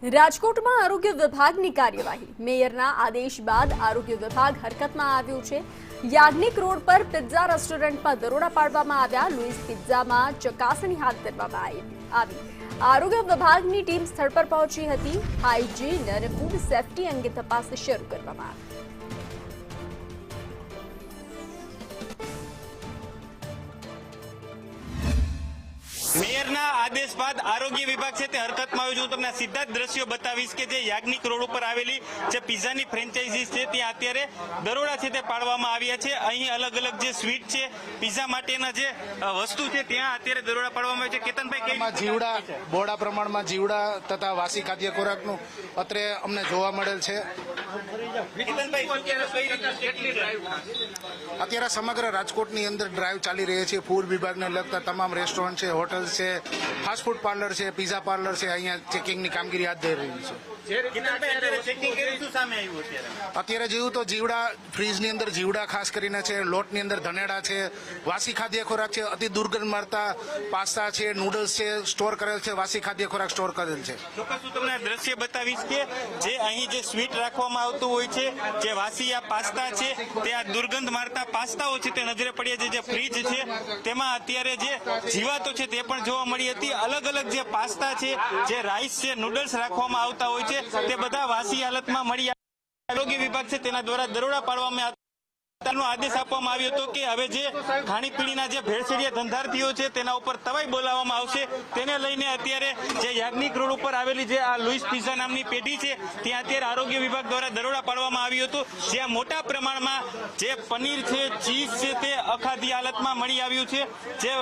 રાજકોટમાં આરોગ્ય વિભાગની કાર્યવાહી મેયરના આદેશ બાદ આરોગ્ય વિભાગ હરકતમાં આવ્યું છે। યાજ્ઞિક રોડ પર પિઝા રેસ્ટોરન્ટમાં દરોડા પાડવામાં આવ્યા। લુઈસ પિઝામાં ચકાસણી હાથ ધરવામાં આવી। આરોગ્ય વિભાગની ટીમ સ્થળ પર પહોંચી હતી। હાઇજીન અને ફૂડ સેફ્ટી અંગે તપાસ શરૂ કરવામાં આવી। મેયરના આદેશ બાદ આરોગ્ય વિભાગ છે તે હરકતમાં આવ્યો છું। તમને સીધા જ દ્રશ્યો બતાવીશ કે જે યાજ્ઞિક રોડ ઉપર આવેલી જે પિઝાની ફ્રેન્ચાઇઝી છે ત્યાં અત્યારે દરોડા છે તે પાડવામાં આવ્યા છે। અહીં અલગ અલગ જે સ્વીટ છે પિઝા માટેના જે વસ્તુ છે ત્યાં અત્યારે દરોડા પાડવામાં આવ્યા છે। કેતનભાઈ, જીવડા બોડા પ્રમાણમાં જીવડા તથા વાસી ખાદ્ય ખોરાકનું અત્રે અમને જોવા મળેલ છે। અત્યારે સમગ્ર રાજકોટની અંદર ડ્રાઈવ ચાલી રહી છે। ફૂડ વિભાગને લગતા તમામ રેસ્ટોરન્ટ છે, હોટલ છે, ફાસ્ટ ફૂડ પાર્લર છે, પિઝા પાર્લર છે, અહીંયા ચેકિંગની કામગીરી હાથ ધરી રહી છે। અત્યારે જેવું તો જીવડા ફ્રીજની અંદર જીવડા ખાસ કરીને છે, લોટની અંદર ધનેડા છે, વાસી ખાદ્ય ખોરાક છે, અતિ દુર્ગંધ મારતા પાસ્તા છે, નૂડલ્સ છે સ્ટોર કરેલ છે, વાસી ખાદ્ય ખોરાક સ્ટોર કરેલ છે। ચોક્કસ હું તમને દ્રશ્ય બતાવીશ કે જે અહીં જે સ્વીટ રાખવામાં આવતું હોય છે, જે વાસી આ પાસ્તા છે તે આ દુર્ગંધ મારતા પાસ્તાઓ છે તે નજરે પડ્યા છે। જે ફ્રીજ છે તેમાં અત્યારે જે જીવાતો છે તે પણ જોવા મળી હતી। અલગ અલગ જે પાસ્તા છે, જે રાઈસ છે, નૂડલ્સ રાખવામાં આવતા હોય છે તે બધા વાસી હાલતમાં મળી આવ્યા। આરોગ્ય વિભાગ છે તેના દ્વારા દરોડા પાડવામાં આદેશ આપવામાં આવ્યો હતો કે હવે જે ખાણીપીણીના જે ભેળસેળિયા ધંધાર્થીઓ છે તેના ઉપર તવાઈ બોલાવવામાં આવશે। તેને લઈને અત્યારે જે યાજ્ઞિક રોડ ઉપર આવેલી જે આ લુઈસ પિઝા નામની પેઢી છે ત્યાં અત્યારે આરોગ્ય વિભાગ દ્વારા દરોડા પાડવામાં આવ્યો હતો, જ્યાં મોટા પ્રમાણમાં જે પનીર છે, ચીઝ છે તે અખાધી હાલતમાં મળી આવ્યું છે। જે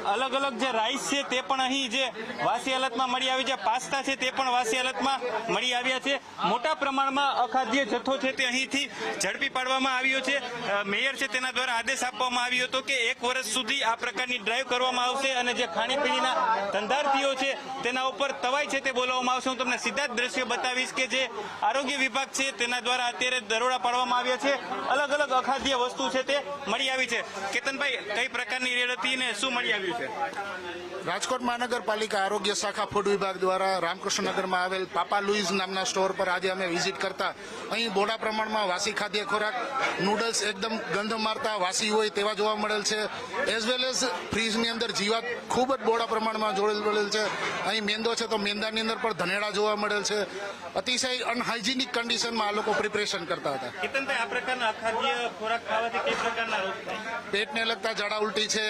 અલગ અલગ જે રાઈસ છે તે પણ અહીં જે વાસી હાલતમાં મળી આવી છે, પાસ્તા છે તે પણ વાસી હાલતમાં મળી આવ્યા છે। મોટા પ્રમાણમાં અખાદ્ય જથ્થો છે તે અહીંથી ઝડપી પાડવામાં આવ્યો છે। મેયર છે તેના દ્વારા આદેશ આપવામાં આવ્યો હતો કે 1 વર્ષ સુધી આ પ્રકારની ડ્રાઈવ કરવામાં આવશે અને જે ખાણીપીણીના ધંધાર્થીઓ છે તેના ઉપર તવાઈ છે તે બોલાવવામાં આવશે। હું તમને સીધા જ દ્રશ્યો બતાવીશ કે જે આરોગ્ય વિભાગ છે તેના દ્વારા અત્યારે દરોડા પાડવામાં આવ્યા છે। અલગ અલગ અખાદ્ય વસ્તુ છે તે મળી આવી છે। કેતનભાઈ, કઈ પ્રકારની રેડ હતી ને શું મળી આવ્યું છે? રાજકોટ મહાનગરપાલિકા આરોગ્ય શાખા ફૂડ વિભાગ દ્વારા રામકૃષ્ણનગરમાં આવેલ પાપા લુઈઝ નામના સ્ટોર પર આજે અમે વિઝિટ કરતા અહીં બોડા પ્રમાણમાં વાસી ખાદ્ય ખોરાક, નૂડલ્સ એકદમ ગંધ મારતા વાસી હોય તેવા જોવા મળેલ છે। એઝ વેલ એઝ ફ્રીજની અંદર જીવાત ખૂબ જ બોડા પ્રમાણમાં જોડેલ મળેલ છે। અહીં મેંદો છે તો મેંદાની અંદર પણ ધનેડા જોવા મળેલ છે। અતિશય અનહાઇજીનિક કન્ડિશનમાં આ લોકો પ્રિપરેશન કરતા હતા। કેતનભાઈ, આ પ્રકારના અખાદ્ય ખોરાક ખાવાથી કઈ પ્રકારના રોગ થાય? પેટને લગતા ઝાડા ઉલટી છે,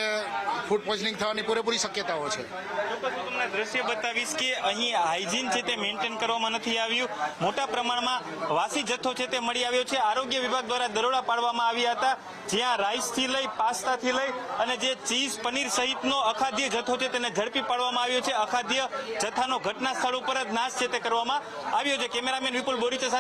ફૂડ પોઈઝનિંગ થવાની પૂરેપૂરી શક્યતાઓ છે। ચોક્કસ હું તમને દ્રશ્ય બતાવીશ કે અહીં હાઇજીન છે તે મેન્ટેન કરવામાં નથી આવ્યું। મોટા પ્રમાણમાં વાસી જથ્થો છે તે મળી આવ્યો છે। આરોગ્ય વિભાગ દ્વારા દરોડા પાડવામાં આવ્યા હતા, જ્યાં રાઈસથી લઈ પાસ્તાથી લઈ અને જે ચીઝ, પનીર સહિતનો અખાદ્ય જથ્થો છે તેને ઝડપી પાડવામાં આવ્યો છે। અખાદ્ય જથ્થાનો ઘટના સ્થળ ઉપર જ નાશ છે તે કરવામાં આવ્યો છે। કેમેરામેન વિપુલ બોરીચા